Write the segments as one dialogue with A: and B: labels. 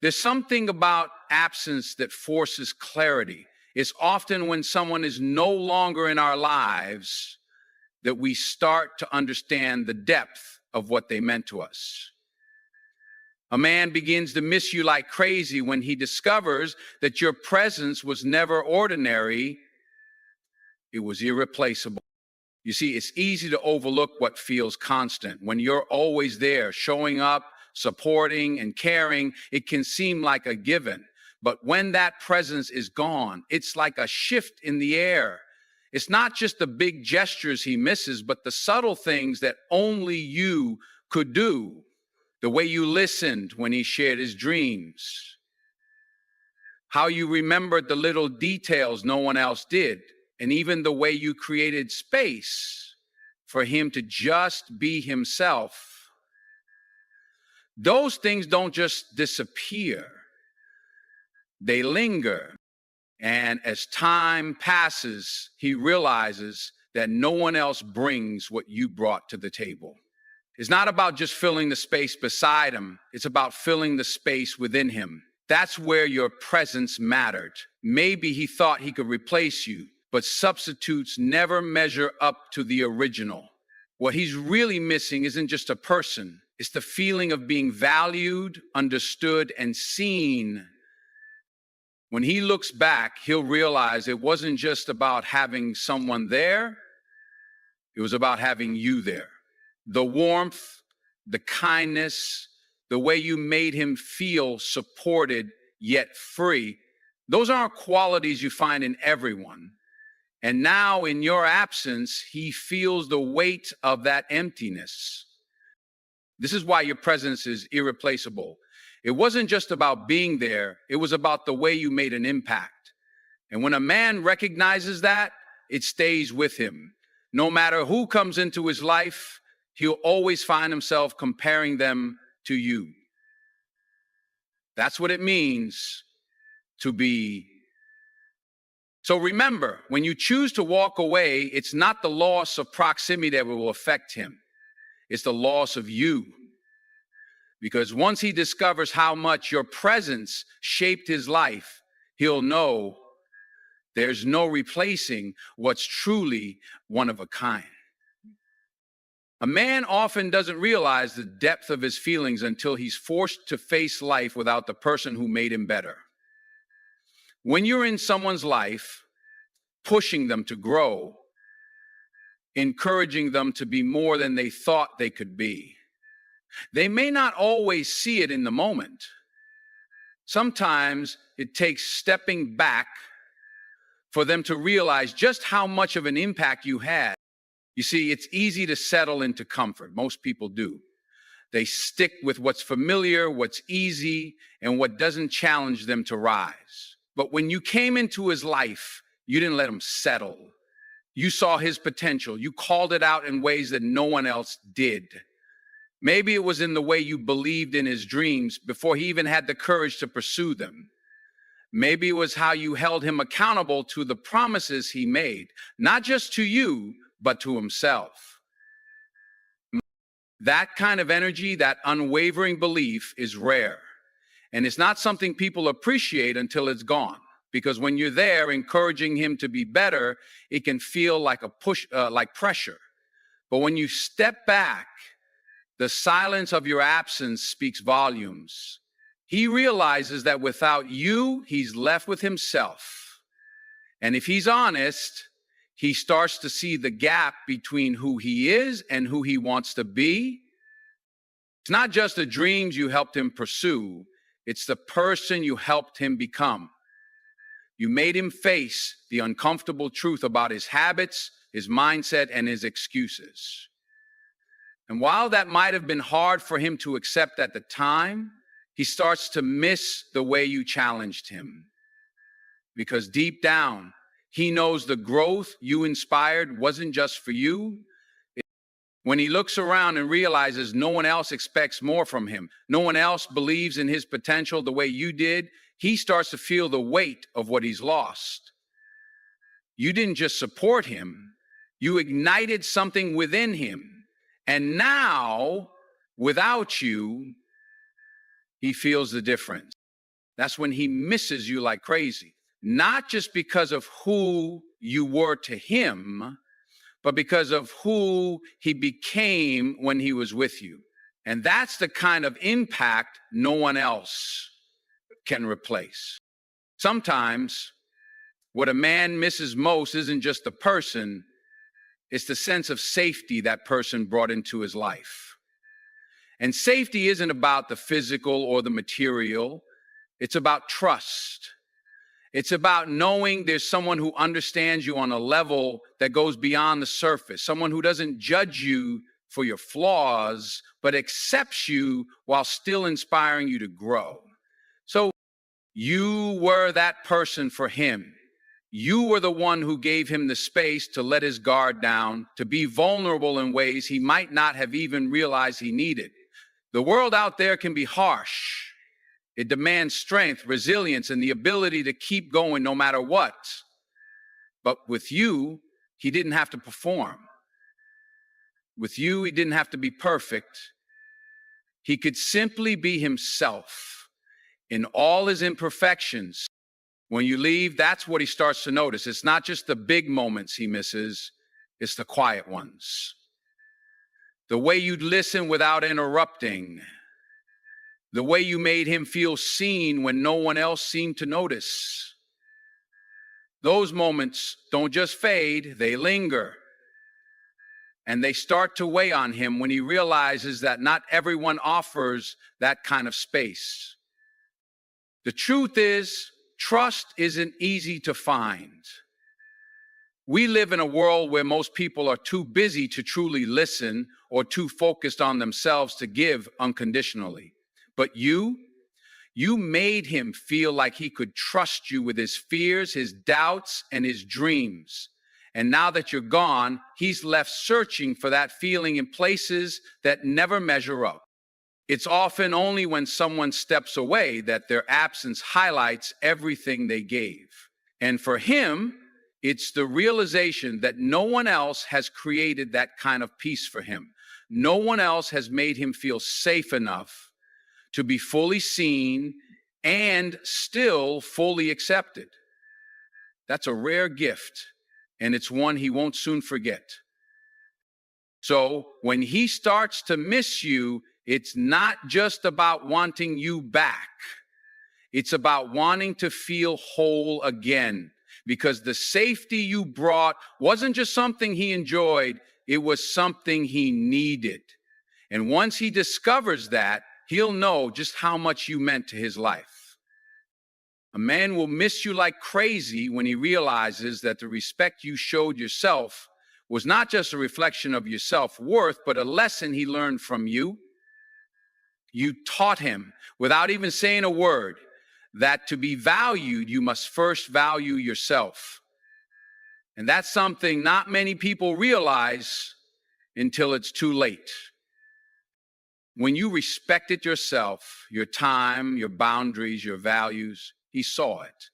A: There's something about absence that forces clarity. It's often when someone is no longer in our lives that we start to understand the depth of what they meant to us. A man begins to miss you like crazy when he discovers that your presence was never ordinary, it was irreplaceable. You see, it's easy to overlook what feels constant. When you're always there, showing up, supporting, and caring, it can seem like a given. But when that presence is gone, it's like a shift in the air. It's not just the big gestures he misses, but the subtle things that only you could do. The way you listened when he shared his dreams, how you remembered the little details no one else did, and even the way you created space for him to just be himself. Those things don't just disappear, they linger. And as time passes, he realizes that no one else brings what you brought to the table. It's not about just filling the space beside him. It's about filling the space within him. That's where your presence mattered. Maybe he thought he could replace you, but substitutes never measure up to the original. What he's really missing isn't just a person. It's the feeling of being valued, understood, and seen. When he looks back, he'll realize it wasn't just about having someone there. It was about having you there. The warmth, the kindness, the way you made him feel supported yet free, those aren't qualities you find in everyone. And now, in your absence, he feels the weight of that emptiness. This is why your presence is irreplaceable. It wasn't just about being there, it was about the way you made an impact. And when a man recognizes that, it stays with him. No matter who comes into his life, he'll always find himself comparing them to you. That's what it means to be. So remember, when you choose to walk away, it's not the loss of proximity that will affect him. It's the loss of you. Because once he discovers how much your presence shaped his life, he'll know there's no replacing what's truly one of a kind. A man often doesn't realize the depth of his feelings until he's forced to face life without the person who made him better. When you're in someone's life, pushing them to grow, encouraging them to be more than they thought they could be, they may not always see it in the moment. Sometimes it takes stepping back for them to realize just how much of an impact you had. You see, it's easy to settle into comfort. Most people do. They stick with what's familiar, what's easy, and what doesn't challenge them to rise. But when you came into his life, you didn't let him settle. You saw his potential. You called it out in ways that no one else did. Maybe it was in the way you believed in his dreams before he even had the courage to pursue them. Maybe it was how you held him accountable to the promises he made, not just to you, but to himself. That kind of energy, that unwavering belief is rare. And it's not something people appreciate until it's gone. Because when you're there encouraging him to be better, it can feel like a push, like pressure. But when you step back, the silence of your absence speaks volumes. He realizes that without you, he's left with himself. And if he's honest, he starts to see the gap between who he is and who he wants to be. It's not just the dreams you helped him pursue, it's the person you helped him become. You made him face the uncomfortable truth about his habits, his mindset, and his excuses. And while that might have been hard for him to accept at the time, he starts to miss the way you challenged him. Because deep down, he knows the growth you inspired wasn't just for you. When he looks around and realizes no one else expects more from him, no one else believes in his potential the way you did, he starts to feel the weight of what he's lost. You didn't just support him, you ignited something within him. And now, without you, he feels the difference. That's when he misses you like crazy. Not just because of who you were to him, but because of who he became when he was with you. And that's the kind of impact no one else can replace. Sometimes what a man misses most isn't just the person, it's the sense of safety that person brought into his life. And safety isn't about the physical or the material, it's about trust. It's about knowing there's someone who understands you on a level that goes beyond the surface, someone who doesn't judge you for your flaws, but accepts you while still inspiring you to grow. So you were that person for him. You were the one who gave him the space to let his guard down, to be vulnerable in ways he might not have even realized he needed. The world out there can be harsh. It demands strength, resilience, and the ability to keep going no matter what. But with you, he didn't have to perform. With you, he didn't have to be perfect. He could simply be himself in all his imperfections. When you leave, that's what he starts to notice. It's not just the big moments he misses, it's the quiet ones. The way you'd listen without interrupting. The way you made him feel seen when no one else seemed to notice. Those moments don't just fade, they linger. And they start to weigh on him when he realizes that not everyone offers that kind of space. The truth is, trust isn't easy to find. We live in a world where most people are too busy to truly listen or too focused on themselves to give unconditionally. But you made him feel like he could trust you with his fears, his doubts, and his dreams. And now that you're gone, he's left searching for that feeling in places that never measure up. It's often only when someone steps away that their absence highlights everything they gave. And for him, it's the realization that no one else has created that kind of peace for him. No one else has made him feel safe enough to be fully seen and still fully accepted. That's a rare gift, and it's one he won't soon forget. So when he starts to miss you, it's not just about wanting you back. It's about wanting to feel whole again, because the safety you brought wasn't just something he enjoyed, it was something he needed. And once he discovers that, he'll know just how much you meant to his life. A man will miss you like crazy when he realizes that the respect you showed yourself was not just a reflection of your self-worth, but a lesson he learned from you. You taught him, without even saying a word, that to be valued, you must first value yourself. And that's something not many people realize until it's too late. When you respected yourself, your time, your boundaries, your values, he saw it.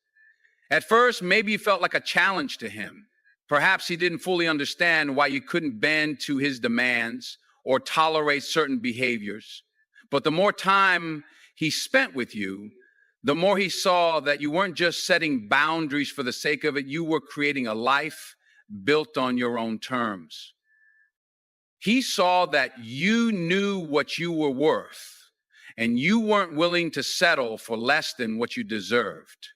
A: At first, maybe it felt like a challenge to him. Perhaps he didn't fully understand why you couldn't bend to his demands or tolerate certain behaviors. But the more time he spent with you, the more he saw that you weren't just setting boundaries for the sake of it, you were creating a life built on your own terms. He saw that you knew what you were worth, and you weren't willing to settle for less than what you deserved.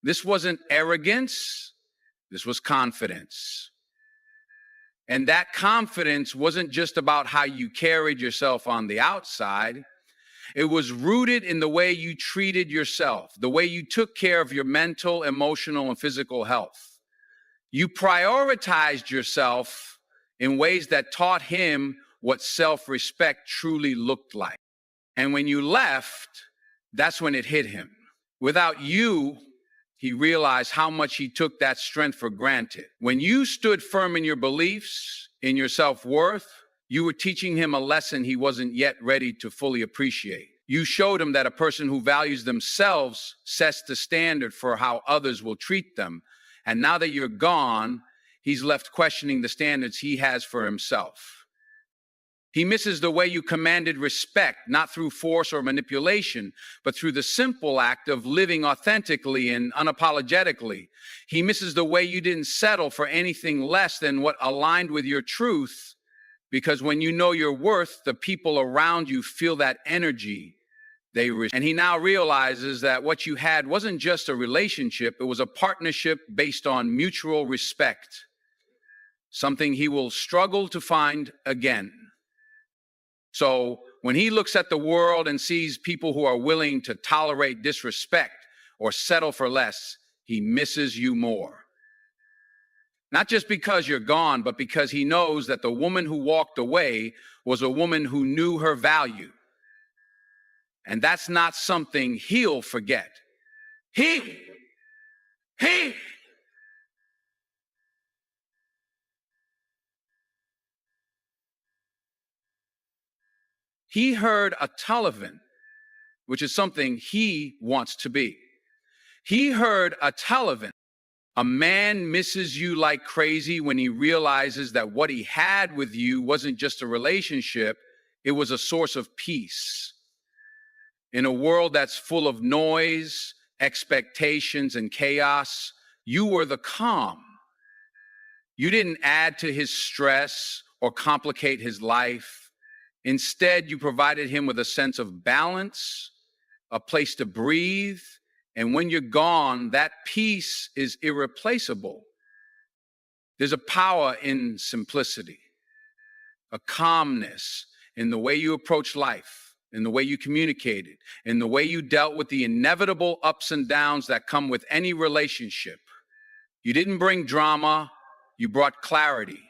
A: This wasn't arrogance, this was confidence. And that confidence wasn't just about how you carried yourself on the outside. It was rooted in the way you treated yourself, the way you took care of your mental, emotional, and physical health. You prioritized yourself in ways that taught him what self-respect truly looked like. And when you left, that's when it hit him. Without you, he realized how much he took that strength for granted. When you stood firm in your beliefs, in your self-worth, you were teaching him a lesson he wasn't yet ready to fully appreciate. You showed him that a person who values themselves sets the standard for how others will treat them. And now that you're gone, he's left questioning the standards he has for himself. He misses the way you commanded respect, not through force or manipulation, but through the simple act of living authentically and unapologetically. He misses the way you didn't settle for anything less than what aligned with your truth, because when you know your worth, the people around you feel that energy. And he now realizes that what you had wasn't just a relationship, it was a partnership based on mutual respect, something he will struggle to find again. So when he looks at the world and sees people who are willing to tolerate disrespect or settle for less, he misses you more. Not just because you're gone, but because he knows that the woman who walked away was a woman who knew her value. And that's not something he'll forget. He heard a Tullivan, which is something he wants to be. He heard a Tullivan. A man misses you like crazy when he realizes that what he had with you wasn't just a relationship, it was a source of peace. In a world that's full of noise, expectations, and chaos, you were the calm. You didn't add to his stress or complicate his life. Instead, you provided him with a sense of balance, a place to breathe, and when you're gone, that peace is irreplaceable. There's a power in simplicity, a calmness in the way you approach life, in the way you communicated, in the way you dealt with the inevitable ups and downs that come with any relationship. You didn't bring drama, you brought clarity.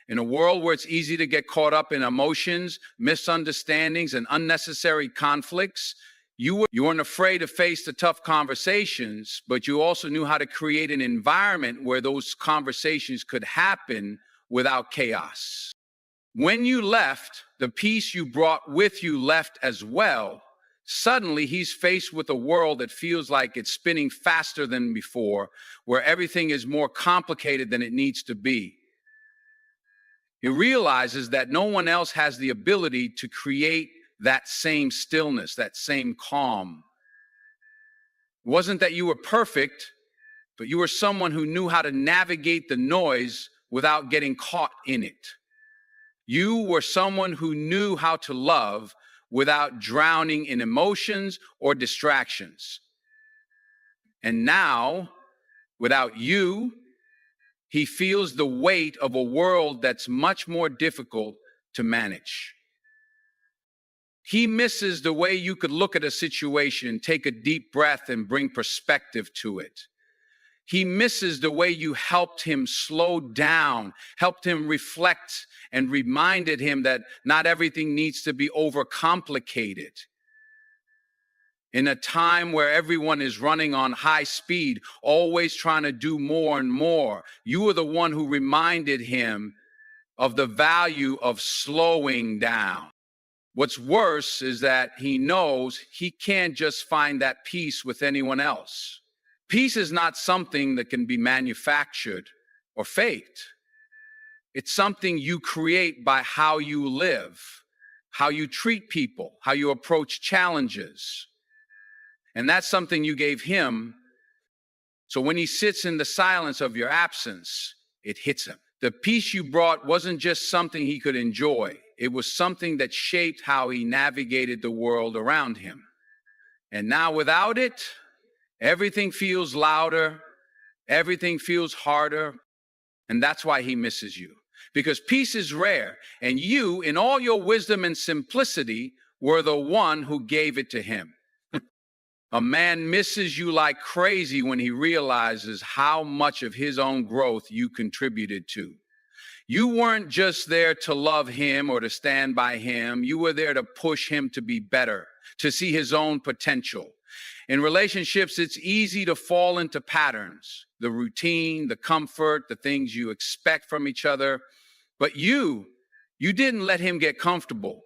A: In a world where it's easy to get caught up in emotions, misunderstandings, and unnecessary conflicts, you weren't afraid to face the tough conversations, but you also knew how to create an environment where those conversations could happen without chaos. When you left, the peace you brought with you left as well. Suddenly, he's faced with a world that feels like it's spinning faster than before, where everything is more complicated than it needs to be. He realizes that no one else has the ability to create that same stillness, that same calm. It wasn't that you were perfect, but you were someone who knew how to navigate the noise without getting caught in it. You were someone who knew how to love without drowning in emotions or distractions. And now, without you, he feels the weight of a world that's much more difficult to manage. He misses the way you could look at a situation, take a deep breath, and bring perspective to it. He misses the way you helped him slow down, helped him reflect, and reminded him that not everything needs to be overcomplicated. In a time where everyone is running on high speed, always trying to do more and more, you were the one who reminded him of the value of slowing down. What's worse is that he knows he can't just find that peace with anyone else. Peace is not something that can be manufactured or faked. It's something you create by how you live, how you treat people, how you approach challenges. And that's something you gave him. So when he sits in the silence of your absence, it hits him. The peace you brought wasn't just something he could enjoy. It was something that shaped how he navigated the world around him. And now without it, everything feels louder, everything feels harder, and that's why he misses you. Because peace is rare, and you, in all your wisdom and simplicity, were the one who gave it to him. A man misses you like crazy when he realizes how much of his own growth you contributed to. You weren't just there to love him or to stand by him. You were there to push him to be better, to see his own potential. In relationships, it's easy to fall into patterns, the routine, the comfort, the things you expect from each other. But you didn't let him get comfortable.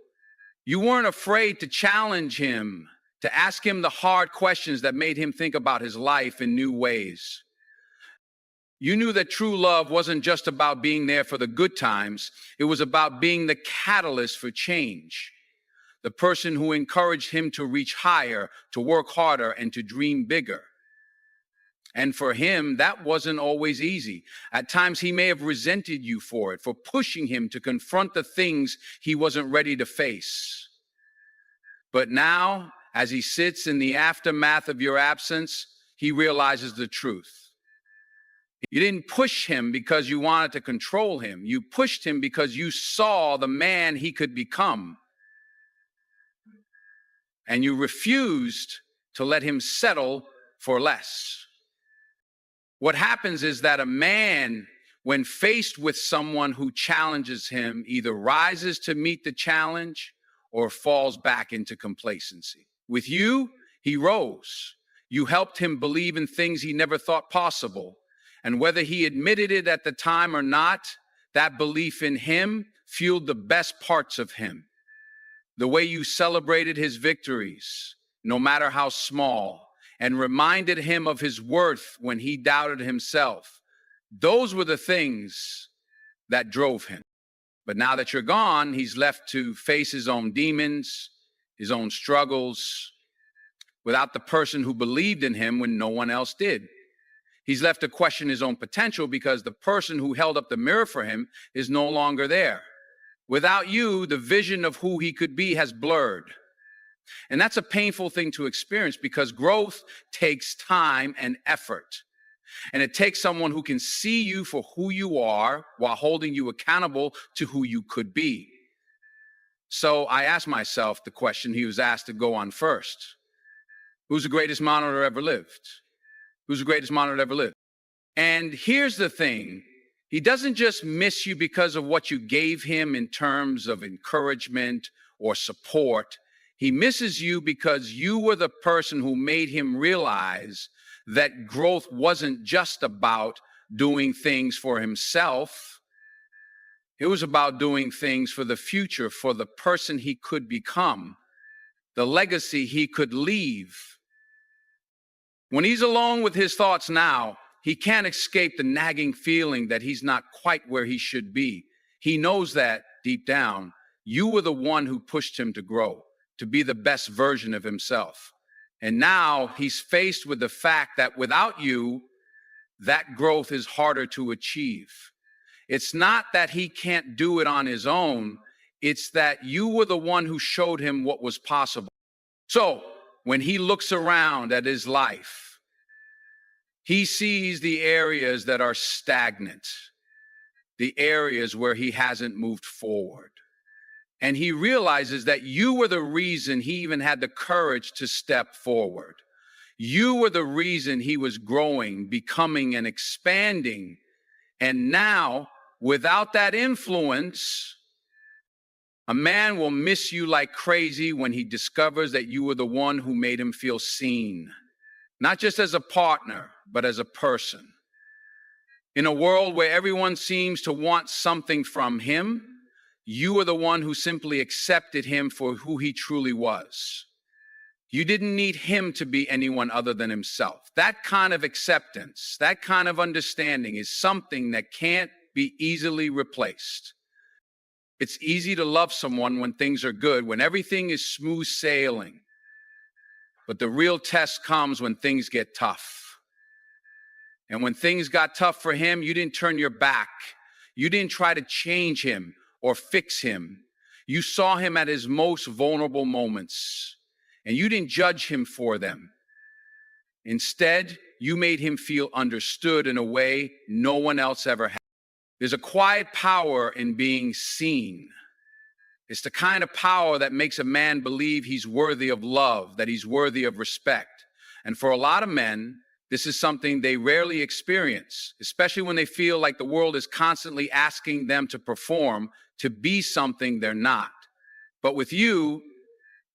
A: You weren't afraid to challenge him, to ask him the hard questions that made him think about his life in new ways. You knew that true love wasn't just about being there for the good times. It was about being the catalyst for change. The person who encouraged him to reach higher, to work harder, and to dream bigger. And for him, that wasn't always easy. At times, he may have resented you for it, for pushing him to confront the things he wasn't ready to face. But now, as he sits in the aftermath of your absence, he realizes the truth. You didn't push him because you wanted to control him. You pushed him because you saw the man he could become. And you refused to let him settle for less. What happens is that a man, when faced with someone who challenges him, either rises to meet the challenge or falls back into complacency. With you, he rose. You helped him believe in things he never thought possible. And whether he admitted it at the time or not, that belief in him fueled the best parts of him. The way you celebrated his victories, no matter how small, and reminded him of his worth when he doubted himself. Those were the things that drove him. But now that you're gone, he's left to face his own demons, his own struggles, without the person who believed in him when no one else did. He's left to question his own potential because the person who held up the mirror for him is no longer there. Without you, the vision of who he could be has blurred. And that's a painful thing to experience because growth takes time and effort. And it takes someone who can see you for who you are while holding you accountable to who you could be. So I asked myself the question he was asked to go on first. Who's the greatest monitor ever lived? Who's the greatest monitor ever lived? And here's the thing. He doesn't just miss you because of what you gave him in terms of encouragement or support. He misses you because you were the person who made him realize that growth wasn't just about doing things for himself. It was about doing things for the future, for the person he could become, the legacy he could leave. When he's alone with his thoughts now, he can't escape the nagging feeling that he's not quite where he should be. He knows that deep down, you were the one who pushed him to grow, to be the best version of himself. And now he's faced with the fact that without you, that growth is harder to achieve. It's not that he can't do it on his own. It's that you were the one who showed him what was possible. So when he looks around at his life, he sees the areas that are stagnant, the areas where he hasn't moved forward. And he realizes that you were the reason he even had the courage to step forward. You were the reason he was growing, becoming, and expanding. And now, without that influence, a man will miss you like crazy when he discovers that you were the one who made him feel seen, not just as a partner, but as a person. In a world where everyone seems to want something from him, you were the one who simply accepted him for who he truly was. You didn't need him to be anyone other than himself. That kind of acceptance, that kind of understanding is something that can't be easily replaced. It's easy to love someone when things are good, when everything is smooth sailing. But the real test comes when things get tough. And when things got tough for him, you didn't turn your back. You didn't try to change him or fix him. You saw him at his most vulnerable moments, and you didn't judge him for them. Instead, you made him feel understood in a way no one else ever had. There's a quiet power in being seen. It's the kind of power that makes a man believe he's worthy of love, that he's worthy of respect. And for a lot of men, this is something they rarely experience, especially when they feel like the world is constantly asking them to perform, to be something they're not. But with you,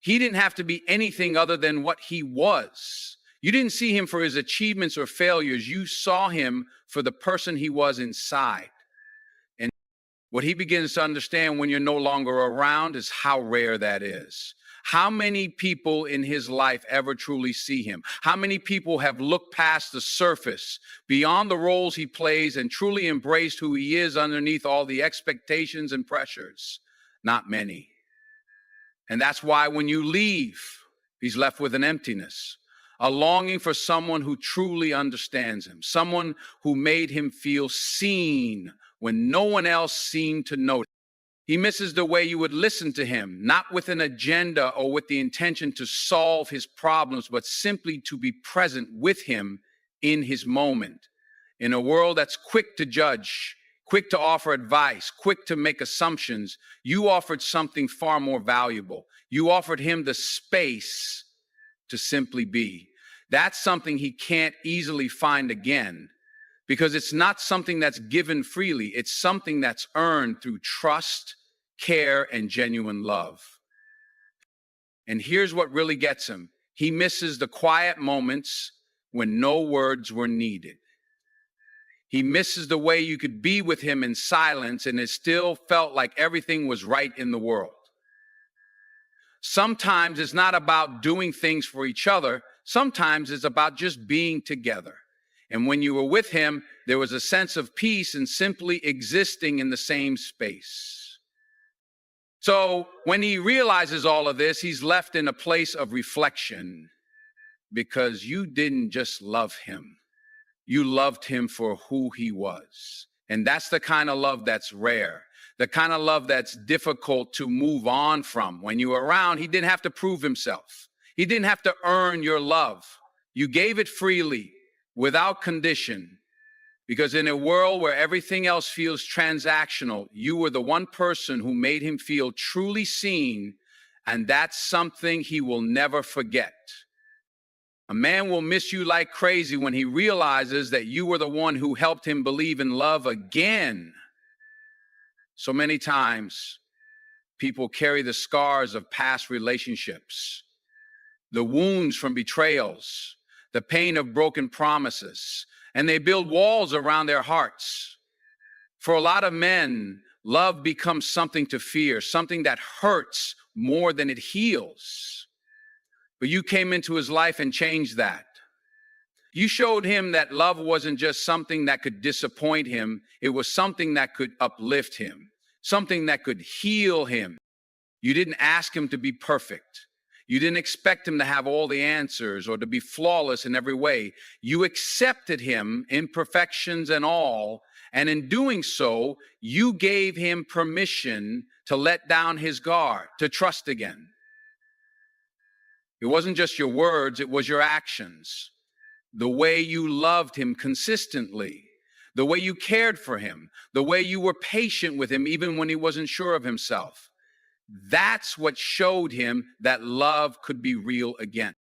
A: he didn't have to be anything other than what he was. You didn't see him for his achievements or failures. You saw him for the person he was inside. What he begins to understand when you're no longer around is how rare that is, How many people in his life ever truly see him? How many people have looked past the surface, beyond the roles he plays, and truly embraced who he is underneath all the expectations and pressures? Not many. And that's why when you leave, he's left with an emptiness, a longing for someone who truly understands him, someone who made him feel seen when no one else seemed to notice. He misses the way you would listen to him, not with an agenda or with the intention to solve his problems, but simply to be present with him in his moment. In a world that's quick to judge, quick to offer advice, quick to make assumptions, you offered something far more valuable. You offered him the space to simply be. That's something he can't easily find again, because it's not something that's given freely. It's something that's earned through trust, care, and genuine love. And here's what really gets him. He misses the quiet moments when no words were needed. He misses the way you could be with him in silence and it still felt like everything was right in the world. Sometimes it's not about doing things for each other. Sometimes it's about just being together. And when you were with him, there was a sense of peace in simply existing in the same space. So when he realizes all of this, he's left in a place of reflection, because you didn't just love him. You loved him for who he was. And that's the kind of love that's rare, the kind of love that's difficult to move on from. When you were around, he didn't have to prove himself. He didn't have to earn your love. You gave it freely, without condition, because in a world where everything else feels transactional, you were the one person who made him feel truly seen, and that's something he will never forget. A man will miss you like crazy when he realizes that you were the one who helped him believe in love again. So many times, people carry the scars of past relationships, the wounds from betrayals, the pain of broken promises, and they build walls around their hearts. For a lot of men, love becomes something to fear, something that hurts more than it heals. But you came into his life and changed that. You showed him that love wasn't just something that could disappoint him. It was something that could uplift him, something that could heal him. You didn't ask him to be perfect. You didn't expect him to have all the answers or to be flawless in every way. You accepted him, imperfections and all, and in doing so, you gave him permission to let down his guard, to trust again. It wasn't just your words, it was your actions. The way you loved him consistently, the way you cared for him, the way you were patient with him even when he wasn't sure of himself. That's what showed him that love could be real again.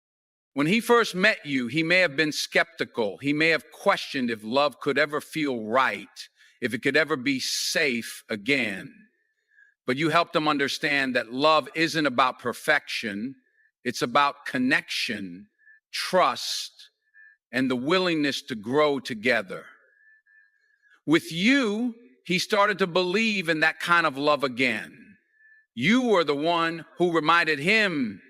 A: When he first met you, he may have been skeptical. He may have questioned if love could ever feel right, if it could ever be safe again. But you helped him understand that love isn't about perfection. It's about connection, trust, and the willingness to grow together. With you, he started to believe in that kind of love again. You were the one who reminded him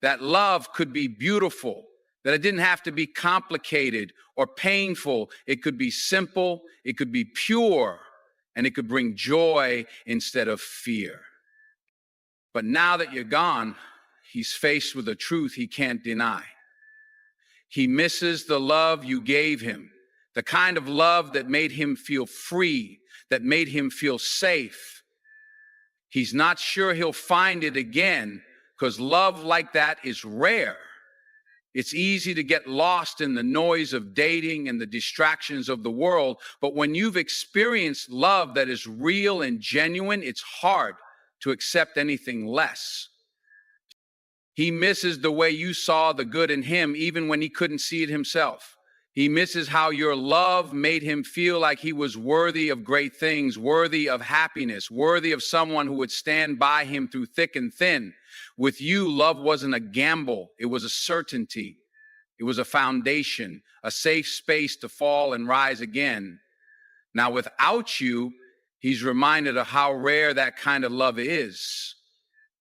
A: that love could be beautiful, that it didn't have to be complicated or painful. It could be simple, it could be pure, and it could bring joy instead of fear. But now that you're gone, he's faced with a truth he can't deny. He misses the love you gave him, the kind of love that made him feel free, that made him feel safe. He's not sure he'll find it again, because love like that is rare. It's easy to get lost in the noise of dating and the distractions of the world, but when you've experienced love that is real and genuine, it's hard to accept anything less. He misses the way you saw the good in him, even when he couldn't see it himself. He misses how your love made him feel like he was worthy of great things, worthy of happiness, worthy of someone who would stand by him through thick and thin. With you, love wasn't a gamble. It was a certainty. It was a foundation, a safe space to fall and rise again. Now, without you, he's reminded of how rare that kind of love is.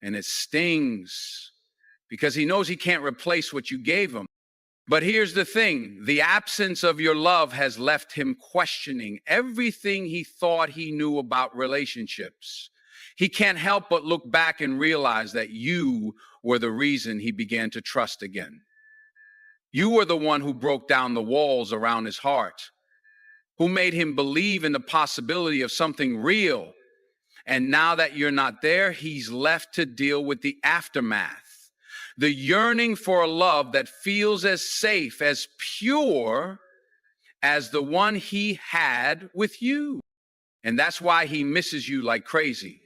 A: And it stings. because he knows he can't replace what you gave him. But here's the thing, the absence of your love has left him questioning everything he thought he knew about relationships. He can't help but look back and realize that you were the reason he began to trust again. You were the one who broke down the walls around his heart, who made him believe in the possibility of something real. And now that you're not there, he's left to deal with the aftermath. The yearning for a love that feels as safe, as pure as the one he had with you. And that's why he misses you like crazy.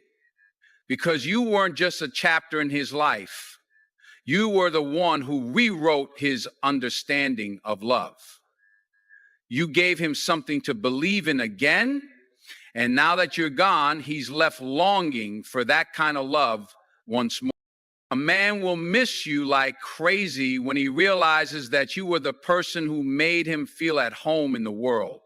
A: Because you weren't just a chapter in his life. You were the one who rewrote his understanding of love. You gave him something to believe in again. And now that you're gone, he's left longing for that kind of love once more. A man will miss you like crazy when he realizes that you were the person who made him feel at home in the world.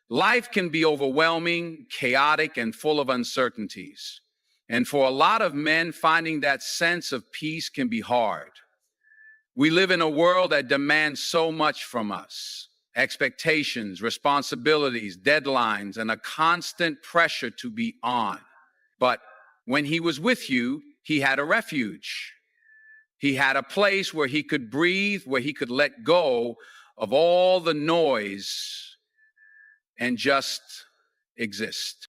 A: Life can be overwhelming, chaotic, and full of uncertainties. And for a lot of men, finding that sense of peace can be hard. We live in a world that demands so much from us. Expectations, responsibilities, deadlines, and a constant pressure to be on. But when he was with you, he had a refuge. He had a place where he could breathe, where he could let go of all the noise and just exist.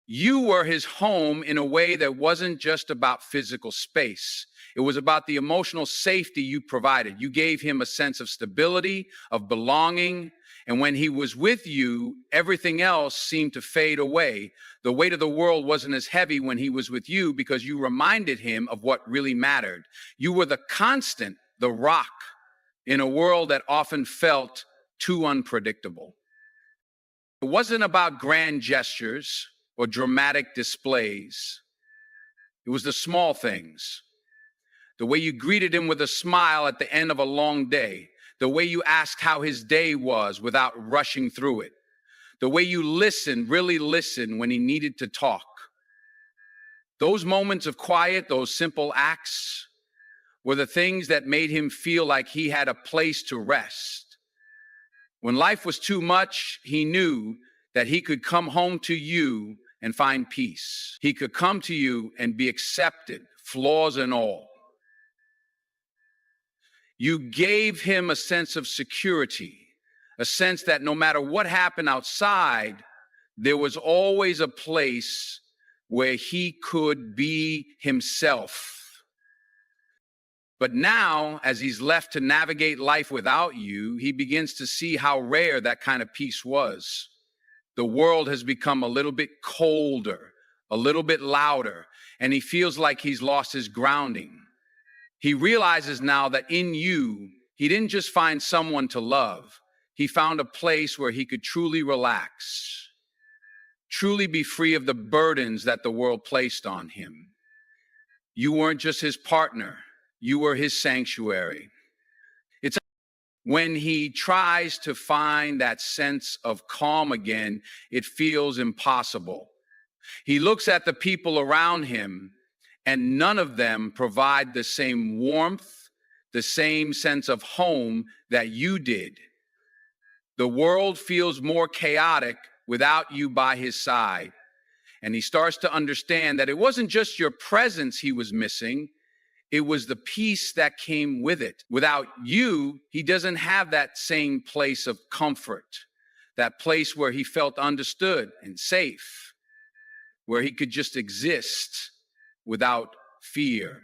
A: You were his home in a way that wasn't just about physical space. It was about the emotional safety you provided. You gave him a sense of stability, of belonging. And when he was with you, everything else seemed to fade away. The weight of the world wasn't as heavy when he was with you because you reminded him of what really mattered. You were the constant, the rock, in a world that often felt too unpredictable. It wasn't about grand gestures or dramatic displays. It was the small things. The way you greeted him with a smile at the end of a long day. The way you asked how his day was without rushing through it. The way you listened, really listened when he needed to talk. Those moments of quiet, those simple acts, were the things that made him feel like he had a place to rest. When life was too much, he knew that he could come home to you and find peace. He could come to you and be accepted, flaws and all. You gave him a sense of security, a sense that no matter what happened outside, there was always a place where he could be himself. But now, as he's left to navigate life without you, he begins to see how rare that kind of peace was. The world has become a little bit colder, a little bit louder, and he feels like he's lost his grounding. He realizes now that in you, he didn't just find someone to love. He found a place where he could truly relax, truly be free of the burdens that the world placed on him. You weren't just his partner. You were his sanctuary. It's when he tries to find that sense of calm again, it feels impossible. He looks at the people around him, and none of them provide the same warmth, the same sense of home that you did. The world feels more chaotic without you by his side. And he starts to understand that it wasn't just your presence he was missing, it was the peace that came with it. Without you, he doesn't have that same place of comfort, that place where he felt understood and safe, where he could just exist without fear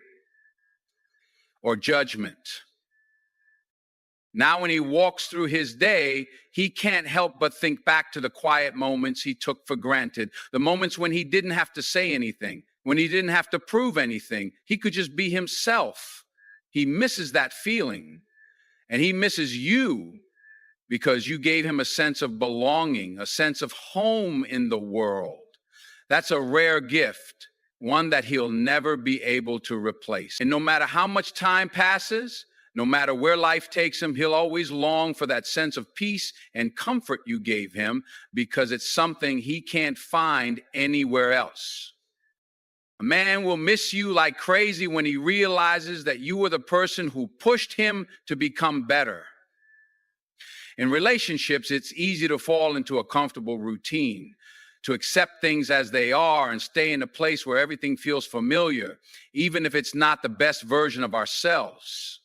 A: or judgment. Now, when he walks through his day, he can't help but think back to the quiet moments he took for granted, the moments when he didn't have to say anything, when he didn't have to prove anything. He could just be himself. He misses that feeling, and he misses you because you gave him a sense of belonging, a sense of home in the world. That's a rare gift, one that he'll never be able to replace. And no matter how much time passes, no matter where life takes him, he'll always long for that sense of peace and comfort you gave him because it's something he can't find anywhere else. A man will miss you like crazy when he realizes that you were the person who pushed him to become better. In relationships, it's easy to fall into a comfortable routine, to accept things as they are and stay in a place where everything feels familiar, even if it's not the best version of ourselves.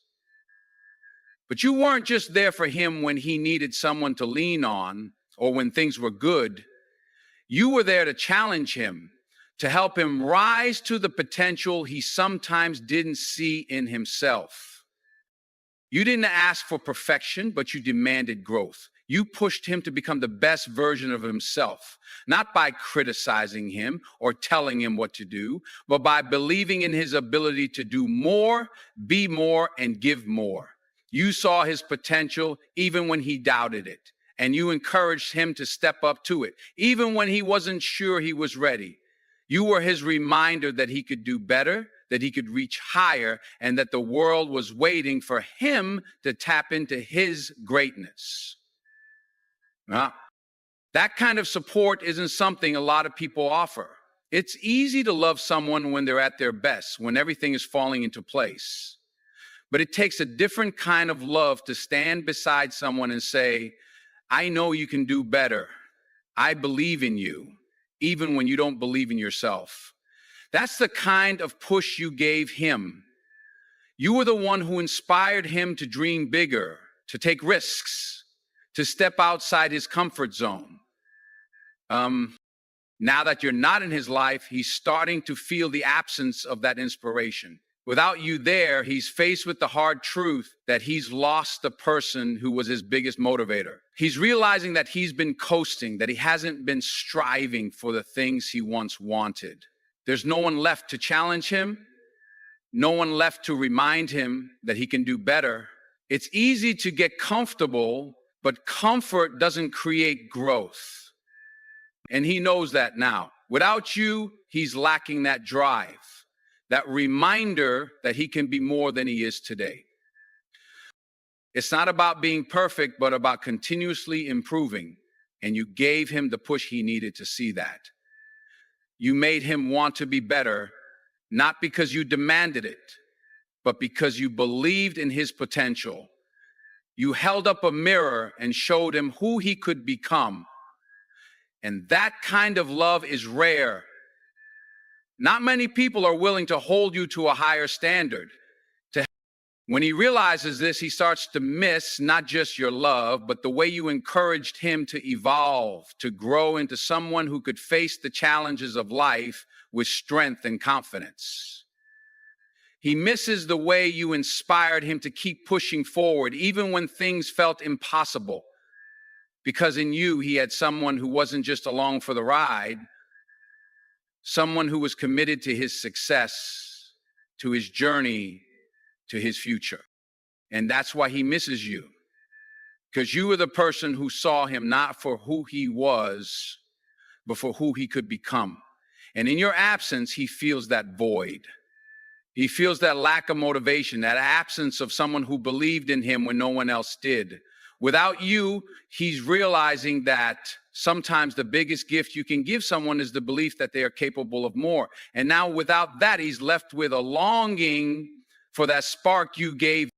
A: But you weren't just there for him when he needed someone to lean on or when things were good. You were there to challenge him, to help him rise to the potential he sometimes didn't see in himself. You didn't ask for perfection, but you demanded growth. You pushed him to become the best version of himself, not by criticizing him or telling him what to do, but by believing in his ability to do more, be more, and give more. You saw his potential even when he doubted it, and you encouraged him to step up to it, even when he wasn't sure he was ready. You were his reminder that he could do better, that he could reach higher, and that the world was waiting for him to tap into his greatness. That kind of support isn't something a lot of people offer. It's easy to love someone when they're at their best, when everything is falling into place. But it takes a different kind of love to stand beside someone and say, I know you can do better. I believe in you, even when you don't believe in yourself. That's the kind of push you gave him. You were the one who inspired him to dream bigger, to take risks, to step outside his comfort zone. Now that you're not in his life, he's starting to feel the absence of that inspiration. Without you there, he's faced with the hard truth that he's lost the person who was his biggest motivator. He's realizing that he's been coasting, that he hasn't been striving for the things he once wanted. There's no one left to challenge him, no one left to remind him that he can do better. It's easy to get comfortable, but comfort doesn't create growth. And he knows that now. Without you, he's lacking that drive, that reminder that he can be more than he is today. It's not about being perfect, but about continuously improving. And you gave him the push he needed to see that. You made him want to be better, not because you demanded it, but because you believed in his potential. You held up a mirror and showed him who he could become. And that kind of love is rare. Not many people are willing to hold you to a higher standard. When he realizes this, he starts to miss not just your love, but the way you encouraged him to evolve, to grow into someone who could face the challenges of life with strength and confidence. He misses the way you inspired him to keep pushing forward, even when things felt impossible, because in you, he had someone who wasn't just along for the ride, someone who was committed to his success, to his journey, to his future. And that's why he misses you, because you were the person who saw him not for who he was, but for who he could become. And in your absence, he feels that void. He feels that lack of motivation, that absence of someone who believed in him when no one else did. Without you, he's realizing that sometimes the biggest gift you can give someone is the belief that they are capable of more. And now without that, he's left with a longing for that spark you gave